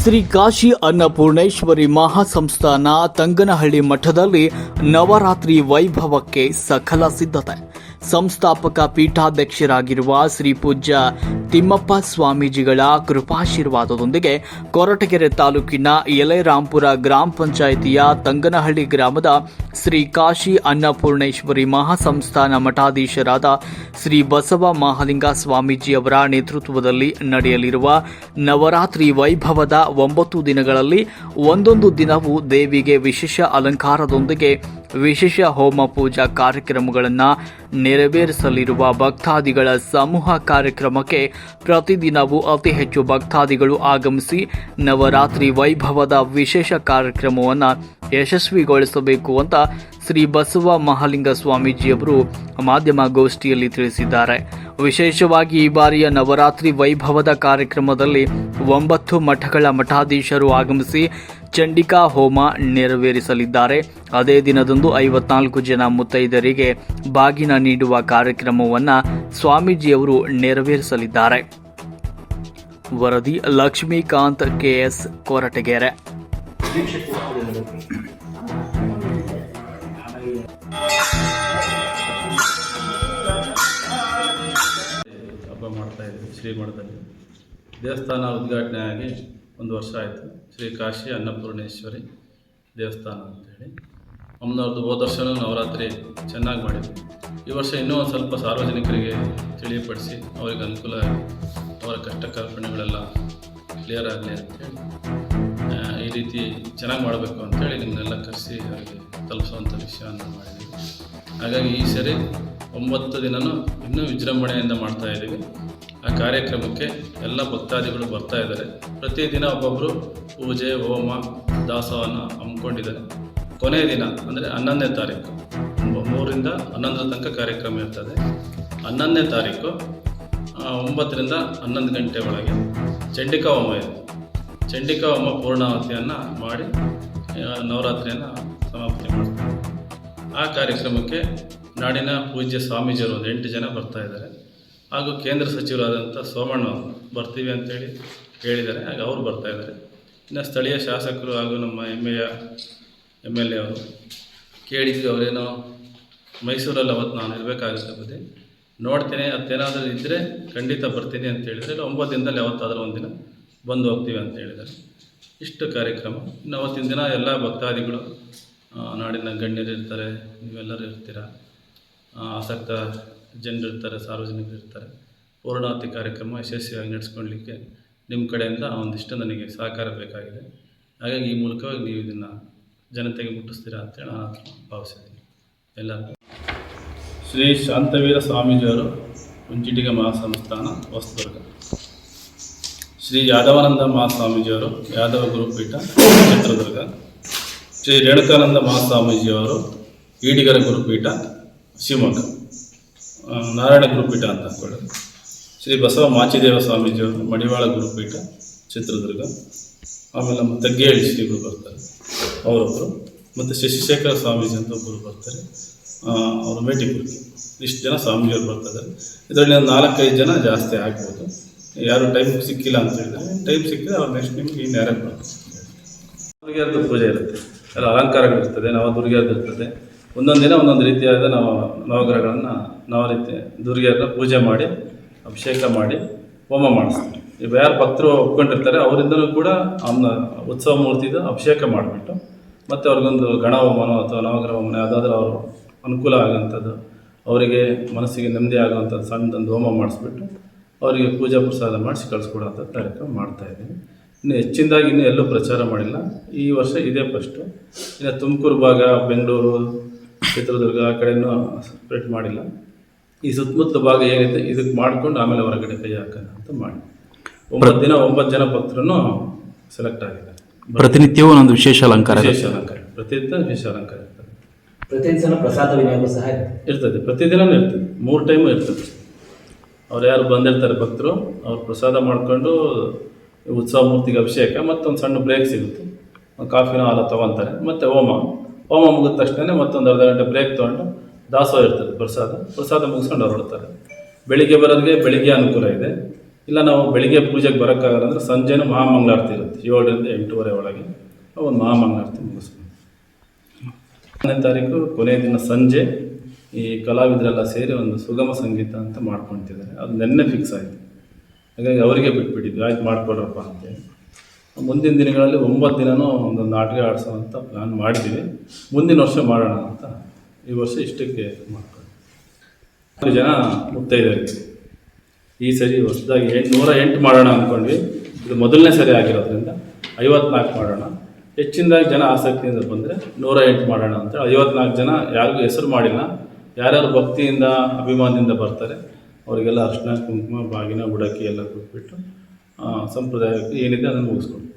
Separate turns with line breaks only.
ಶ್ರೀ ಕಾಶಿ ಅನ್ನಪೂರ್ಣೇಶ್ವರಿ ಮಹಾಸಂಸ್ಥಾನ ತಂಗನಹಳ್ಳಿ ಮಠದಲ್ಲಿ ನವರಾತ್ರಿ ವೈಭವಕ್ಕೆ ಸಕಲ ಸಿದ್ಧತೆ. ಸಂಸ್ಥಾಪಕ ಪೀಠಾಧ್ಯಕ್ಷರಾಗಿರುವ ಶ್ರೀ ಪೂಜ್ಯ ತಿಮ್ಮಪ್ಪ ಸ್ವಾಮೀಜಿಗಳ ಕೃಪಾಶೀರ್ವಾದದೊಂದಿಗೆ ಕೊರಟಗೆರೆ ತಾಲೂಕಿನ ಯಲೆರಾಂಪುರ ಗ್ರಾಮ ಪಂಚಾಯಿತಿಯ ತಂಗನಹಳ್ಳಿ ಗ್ರಾಮದ ಶ್ರೀ ಕಾಶಿ ಅನ್ನಪೂರ್ಣೇಶ್ವರಿ ಮಹಾಸಂಸ್ಥಾನ ಮಠಾಧೀಶರಾದ ಶ್ರೀ ಬಸವ ಮಹಾಲಿಂಗ ಸ್ವಾಮೀಜಿಯವರ ನೇತೃತ್ವದಲ್ಲಿ ನಡೆಯಲಿರುವ ನವರಾತ್ರಿ ವೈಭವದ 9 ದಿನಗಳಲ್ಲಿ ಒಂದೊಂದು ದಿನವೂ ದೇವಿಗೆ ವಿಶೇಷ ಅಲಂಕಾರದೊಂದಿಗೆ ವಿಶೇಷ ಹೋಮ ಪೂಜಾ ಕಾರ್ಯಕ್ರಮಗಳನ್ನು ನೆರವೇರಿಸಲಿರುವ ಭಕ್ತಾದಿಗಳ ಸಮೂಹ ಕಾರ್ಯಕ್ರಮಕ್ಕೆ ಪ್ರತಿದಿನವೂ ಅತಿ ಹೆಚ್ಚು ಭಕ್ತಾದಿಗಳು ಆಗಮಿಸಿ ನವರಾತ್ರಿ ವೈಭವದ ವಿಶೇಷ ಕಾರ್ಯಕ್ರಮವನ್ನು ಯಶಸ್ವಿಗೊಳಿಸಬೇಕು ಅಂತ ಶ್ರೀ ಬಸವ ಮಹಾಲಿಂಗ ಸ್ವಾಮೀಜಿಯವರು ಮಾಧ್ಯಮ ಗೋಷ್ಠಿಯಲ್ಲಿ ತಿಳಿಸಿದ್ದಾರೆ. ವಿಶೇಷವಾಗಿ ಈ ಬಾರಿಯ ನವರಾತ್ರಿ ವೈಭವದ ಕಾರ್ಯಕ್ರಮದಲ್ಲಿ 9 ಮಠಗಳ ಮಠಾಧೀಶರು ಆಗಮಿಸಿ ಚಂಡಿಕಾ ಹೋಮ ನೆರವೇರಿಸಲಿದ್ದಾರೆ. ಅದೇ ದಿನದಂದು 54 ಜನ ಮುತ್ತೈದರಿಗೆ ಬಾಗಿನ ನೀಡುವ ಕಾರ್ಯಕ್ರಮವನ್ನು ಸ್ವಾಮೀಜಿಯವರು ನೆರವೇರಿಸಲಿದ್ದಾರೆ. ವರದಿ ಲಕ್ಷ್ಮೀಕಾಂತ್ ಕೆಎಸ್, ಕೊರಟಗೆರೆ.
ಹಬ್ಬ ಮಾಡ್ತಾ ಇದ್ದೀವಿ ಶ್ರೀಮಠದಲ್ಲಿ. ದೇವಸ್ಥಾನ ಉದ್ಘಾಟನೆ ಆಗಿ 1 ವರ್ಷ ಆಯಿತು. ಶ್ರೀ ಕಾಶಿ ಅನ್ನಪೂರ್ಣೇಶ್ವರಿ ದೇವಸ್ಥಾನ ಅಂತೇಳಿ ಅಮ್ಮನವ್ರದ್ದು ಹೋದ ವರ್ಷವೂ ನವರಾತ್ರಿ ಚೆನ್ನಾಗಿ ಮಾಡಿದ್ವಿ. ಈ ವರ್ಷ ಇನ್ನೂ ಒಂದು ಸ್ವಲ್ಪ ಸಾರ್ವಜನಿಕರಿಗೆ ತಿಳಿಪಡಿಸಿ ಅವರಿಗೆ ಅನುಕೂಲ, ಅವರ ಕಷ್ಟ ಕಲ್ಪನೆಗಳೆಲ್ಲ ಕ್ಲಿಯರ್ ಆಗಲಿ ಅಂತೇಳಿ ಈ ರೀತಿ ಚೆನ್ನಾಗಿ ಮಾಡಬೇಕು ಅಂತೇಳಿ ನಿಮ್ಮನ್ನೆಲ್ಲ ಕರೆಸಿ ಅವರಿಗೆ ತಲುಪಿಸುವಂಥ ವಿಷಯವನ್ನು ಮಾಡಿದ್ದೀವಿ. ಹಾಗಾಗಿ ಈ ಸರಿ 9 ದಿನವೂ ಇನ್ನೂ ವಿಜೃಂಭಣೆಯಿಂದ ಮಾಡ್ತಾಯಿದ್ದೀವಿ. ಆ ಕಾರ್ಯಕ್ರಮಕ್ಕೆ ಎಲ್ಲ ಭಕ್ತಾದಿಗಳು ಬರ್ತಾ ಇದ್ದಾರೆ. ಪ್ರತಿದಿನ ಒಬ್ಬೊಬ್ಬರು ಪೂಜೆ, ಹೋಮ, ದಾಸೋಹವನ್ನು ಹಮ್ಮಿಕೊಂಡಿದ್ದಾರೆ. ಕೊನೆಯ ದಿನ ಅಂದರೆ 11ನೇ ತಾರೀಕು 3 ರಿಂದ 11 ತನಕ ಕಾರ್ಯಕ್ರಮ ಇರ್ತದೆ. 11ನೇ ತಾರೀಕು 9 ರಿಂದ 11 ಗಂಟೆ ಒಳಗೆ ಚಂಡಿಕಾ ಹೋಮ ಇದೆ. ಚಂಡಿಕಾ ಹೋಮ ಪೂರ್ಣಾವತಿಯನ್ನು ಮಾಡಿ ನವರಾತ್ರಿಯನ್ನು ಸಮಾಪ್ತಿ ಮಾಡ್ತಾರೆ. ಆ ಕಾರ್ಯಕ್ರಮಕ್ಕೆ ನಾಡಿನ ಪೂಜ್ಯ ಸ್ವಾಮೀಜಿಯವರು ಒಂದು 8 ಜನ ಬರ್ತಾ ಇದ್ದಾರೆ. ಹಾಗೂ ಕೇಂದ್ರ ಸಚಿವರಾದಂಥ ಸೋಮಣ್ಣ ಅವರು ಬರ್ತೀವಿ ಅಂತೇಳಿ ಹೇಳಿದ್ದಾರೆ. ಹಾಗೆ ಅವರು ಬರ್ತಾ ಇದ್ದಾರೆ. ಇನ್ನು ಸ್ಥಳೀಯ ಶಾಸಕರು ಹಾಗೂ ನಮ್ಮ MLA ಅವರು ಕೇಳಿದ್ವಿ. ಅವರೇನೋ ಮೈಸೂರಲ್ಲಿ ಅವತ್ತು ನಾನು ಇರಬೇಕಾಗುತ್ತೆ ಬುದ್ಧಿ ನೋಡ್ತೀನಿ, ಅತ್ತೇನಾದರೂ ಇದ್ದರೆ ಖಂಡಿತ ಬರ್ತೀನಿ ಅಂತ ಹೇಳಿದರೆ 9 ದಿನದಲ್ಲಿ ಯಾವತ್ತಾದರೂ ಒಂದು ದಿನ ಬಂದು ಹೋಗ್ತೀವಿ ಅಂತ ಹೇಳಿದ್ದಾರೆ. ಇಷ್ಟು ಕಾರ್ಯಕ್ರಮ. ಇನ್ನು ಅವತ್ತಿನ ದಿನ ಎಲ್ಲ ಭಕ್ತಾದಿಗಳು, ನಾಡಿನ ಗಣ್ಯರು ಇರ್ತಾರೆ, ನೀವೆಲ್ಲರೂ ಇರ್ತೀರ, ಆಸಕ್ತ ಜನರಿರ್ತಾರೆ, ಸಾರ್ವಜನಿಕರು ಇರ್ತಾರೆ. ಪೂರ್ಣಾವತಿ ಕಾರ್ಯಕ್ರಮ ಯಶಸ್ವಿಯಾಗಿ ನಡೆಸ್ಕೊಳ್ಳಲಿಕ್ಕೆ ನಿಮ್ಮ ಕಡೆಯಿಂದ ಒಂದಿಷ್ಟು ನನಗೆ ಸಹಕಾರ ಬೇಕಾಗಿದೆ. ಹಾಗಾಗಿ ಈ ಮೂಲಕವಾಗಿ ನೀವು ಇದನ್ನು ಜನತೆಗೆ ಮುಟ್ಟಿಸ್ತೀರಾ ಅಂತೇಳಿ ನಾನು ಭಾವಿಸಿದ್ದೀನಿ. ಎಲ್ಲರಿಗೂ ಶ್ರೀ ಶಾಂತವೀರ ಸ್ವಾಮೀಜಿಯವರು ಕುಂಚಿಟಿಗ ಮಹಾಸಂಸ್ಥಾನ ಹೊಸದುರ್ಗ, ಶ್ರೀ ಯಾದವಾನಂದ ಮಹಾಸ್ವಾಮೀಜಿಯವರು ಯಾದವ ಗುರುಪೀಠ ಚಿತ್ರದುರ್ಗ, ಶ್ರೀ ರೇಣುಕಾನಂದ ಮಹಾಸ್ವಾಮೀಜಿಯವರು ಈಡಿಗರ ಗುರುಪೀಠ ಶಿವಮೊಗ್ಗ, ನಾರಾಯಣ ಗುರುಪೀಠ ಅಂತ ಅಂದ್ಕೊಳ್ಳಿ. ಶ್ರೀ ಬಸವ ಮಾಚಿದೇವ ಸ್ವಾಮೀಜಿಯವರು ಮಡಿವಾಳ ಗುರುಪೀಠ ಚಿತ್ರದುರ್ಗ, ಆಮೇಲೆ ನಮ್ಮ ತಗ್ಗೇಳಿ ಶ್ರೀಗಳು ಬರ್ತಾರೆ ಅವರೊಬ್ಬರು, ಮತ್ತು ಶಶಿಶೇಖರ ಸ್ವಾಮೀಜಿ ಅಂತ ಒಬ್ಬರು ಬರ್ತಾರೆ, ಅವರು ಮೇಟಿಪುರಿ. ಇಷ್ಟು ಜನ ಸ್ವಾಮೀಜಿಯವರು ಬರ್ತಾರೆ. ಇದರಲ್ಲಿ ಒಂದು 4-5 ಜನ ಜಾಸ್ತಿ ಆಗ್ಬೋದು. ಯಾರು ಟೈಮ್ ಸಿಕ್ಕಿಲ್ಲ ಅಂತ ಹೇಳಿದರೆ ಟೈಮ್ ಸಿಕ್ಕಿದ್ರೆ ಅವ್ರು ನೆಕ್ಸ್ಟ್ ನಿಮಗೆ ಇನ್ನು ಯಾರ್ಯಾರು ಬರ್ತಾರೆ. ದುರ್ಗಿಯರದ್ದು ಪೂಜೆ ಇರುತ್ತೆ, ಎಲ್ಲ ಅಲಂಕಾರಗಳಿರ್ತದೆ, ನವದುರ್ಗಿಯರದ್ದು ಇರ್ತದೆ. ಒಂದೊಂದು ದಿನ ಒಂದೊಂದು ರೀತಿಯಾದ ನವಗ್ರಹಗಳನ್ನು ನವರೀತಿ ದುರ್ಗಿಯರನ್ನ ಪೂಜೆ ಮಾಡಿ ಅಭಿಷೇಕ ಮಾಡಿ ಹೋಮ ಮಾಡಿಸ್ತಾರೆ. ಈಗ ಯಾರು ಭಕ್ತರು ಒಪ್ಕೊಂಡಿರ್ತಾರೆ ಅವರಿಂದಲೂ ಕೂಡ ಅವನ್ನ ಉತ್ಸವ ಮೂರ್ತಿದು ಅಭಿಷೇಕ ಮಾಡಿಬಿಟ್ಟು ಮತ್ತು ಅವ್ರಿಗೊಂದು ಗಣ ಹೋಮನೋ ಅಥವಾ ನವಗ್ರಹ ಹೋಮನ ಯಾವುದಾದ್ರೂ ಅವರು ಅನುಕೂಲ ಆಗೋಂಥದ್ದು, ಅವರಿಗೆ ಮನಸ್ಸಿಗೆ ನೆಮ್ಮದಿ ಆಗೋವಂಥದ್ದು ಸಣ್ಣದೊಂದು ಹೋಮ ಮಾಡಿಸ್ಬಿಟ್ಟು ಅವರಿಗೆ ಪೂಜಾ ಪ್ರಸಾದ ಮಾಡಿಸಿ ಕಳಿಸ್ಕೊಡೋಂಥ ಕಾರ್ಯಕ್ರಮ ಮಾಡ್ತಾಯಿದ್ದೀವಿ. ಇನ್ನು ಹೆಚ್ಚಿನದಾಗಿ ಇನ್ನೂ ಎಲ್ಲೂ ಪ್ರಚಾರ ಮಾಡಿಲ್ಲ. ಈ ವರ್ಷ ಇದೇ ಫಸ್ಟು. ಇನ್ನು ತುಮಕೂರು ಭಾಗ, ಬೆಂಗಳೂರು, ಚಿತ್ರದುರ್ಗ ಆ ಕಡೆಯೂ ಸ್ಪ್ರೆಡ್ ಮಾಡಿಲ್ಲ. ಈ ಸುತ್ತಮುತ್ತಲ ಭಾಗ ಏನಿದೆ ಇದಕ್ಕೆ ಮಾಡಿಕೊಂಡು ಆಮೇಲೆ ಹೊರಗಡೆ ಕೈ ಹಾಕೋಣ ಅಂತ ಮಾಡಿ 9 ಜನ ಭಕ್ತರನ್ನು ಸೆಲೆಕ್ಟ್ ಆಗಿದ್ದಾರೆ.
ಪ್ರತಿನಿತ್ಯವೂ ಒಂದು ವಿಶೇಷ ಅಲಂಕಾರ
ಪ್ರತಿನಿತ್ಯ ವಿಶೇಷ ಅಲಂಕಾರ ಇರ್ತದೆ.
ಪ್ರತಿದಿನ ಪ್ರಸಾದ ವಿನಿಯೋಗ ಸಹ
ಇರ್ತದೆ. ಪ್ರತಿದಿನವೂ ಇರ್ತದೆ, 3 ಟೈಮು ಇರ್ತದೆ. ಅವ್ರು ಯಾರು ಬಂದಿರ್ತಾರೆ ಭಕ್ತರು, ಅವ್ರು ಪ್ರಸಾದ ಮಾಡಿಕೊಂಡು ಉತ್ಸವ ಮೂರ್ತಿಗೆ ಅಭಿಷೇಕ, ಮತ್ತೊಂದು ಸಣ್ಣ ಬ್ರೇಕ್ ಸಿಗುತ್ತೆ, ಒಂದು ಕಾಫಿನೋ ಹಾಲು ತೊಗೊತಾರೆ, ಮತ್ತು ಹೋಮ ಮುಗಿದ ತಕ್ಷಣ ಮತ್ತೊಂದು ಅರ್ಧ ಗಂಟೆ ಬ್ರೇಕ್ ತೊಗೊಂಡು ದಾಸೋಹ ಇರ್ತದೆ. ಪ್ರಸಾದ ಮುಗಿಸ್ಕೊಂಡು ಹೊರಡ್ತಾರೆ. ಬೆಳಿಗ್ಗೆ ಬರೋರಿಗೆ ಬೆಳಿಗ್ಗೆ ಅನುಕೂಲ ಇದೆ. ಇಲ್ಲ ನಾವು ಬೆಳಿಗ್ಗೆ ಪೂಜೆಗೆ ಬರೋಕ್ಕಾಗಲ್ಲ ಅಂದರೆ ಸಂಜೆನೂ ಮಹಾಮಂಗಳಾರತಿ ಇರುತ್ತೆ 7ರಿಂದ 8:30 ಒಳಗೆ ಒಂದು ಮಹಾಮಂಗಳಾರತಿ ಮುಗಿಸ್ಬೋದು. 10ನೇ ತಾರೀಕು ಕೊನೆಯ ದಿನ ಸಂಜೆ ಈ ಕಲಾವಿದರೆಲ್ಲ ಸೇರಿ ಒಂದು ಸುಗಮ ಸಂಗೀತ ಅಂತ ಮಾಡ್ಕೊತಿದ್ದಾರೆ. ಅದು ನೆನ್ನೆ ಫಿಕ್ಸ್ ಆಯಿತು. ಹಾಗಾಗಿ ಅವರಿಗೆ ಬಿಟ್ಬಿಟ್ಟಿದ್ವಿ, ಆಯ್ತು ಮಾಡ್ಕೊಡ್ರಪ್ಪ ಅಂತೇಳಿ. ಮುಂದಿನ ದಿನಗಳಲ್ಲಿ 9 ದಿನವೂ ಒಂದು ನಾಟಕ ಆಡಿಸೋ ಅಂತ ಪ್ಲ್ಯಾನ್ ಮಾಡಿದ್ದೀವಿ. ಮುಂದಿನ ವರ್ಷ ಮಾಡೋಣ ಅಂತ ಈ ವರ್ಷ ಇಷ್ಟಕ್ಕೆ ಮಾಡ್ಕೊಂಡು 4 ಜನ ಮುತ್ತೈದೆಯರಿಗೆ ಈ ಸರಿ ಹೊಸದಾಗಿ 108 ಮಾಡೋಣ ಅಂದ್ಕೊಂಡ್ವಿ. ಇದು ಮೊದಲನೇ ಸರಿ ಆಗಿರೋದ್ರಿಂದ 54 ಮಾಡೋಣ. ಹೆಚ್ಚಿನದಾಗಿ ಜನ ಆಸಕ್ತಿಯಿಂದ ಬಂದರೆ 108 ಮಾಡೋಣ ಅಂತ. 54 ಜನ ಯಾರಿಗೂ ಹೆಸರು ಮಾಡಿಲ್ಲ. ಯಾರ್ಯಾರು ಭಕ್ತಿಯಿಂದ ಅಭಿಮಾನದಿಂದ ಬರ್ತಾರೆ ಅವರಿಗೆಲ್ಲ ಅರ್ಶಿನ ಕುಂಕುಮ ಬಾಗಿನ ಉಡಕ್ಕಿ ಎಲ್ಲ ಕೊಟ್ಬಿಟ್ಟು ಸಂಪ್ರದಾಯಕ್ಕೆ ಏನಿದೆ ಅದನ್ನು ಮುಗಿಸ್ಕೊಂಡು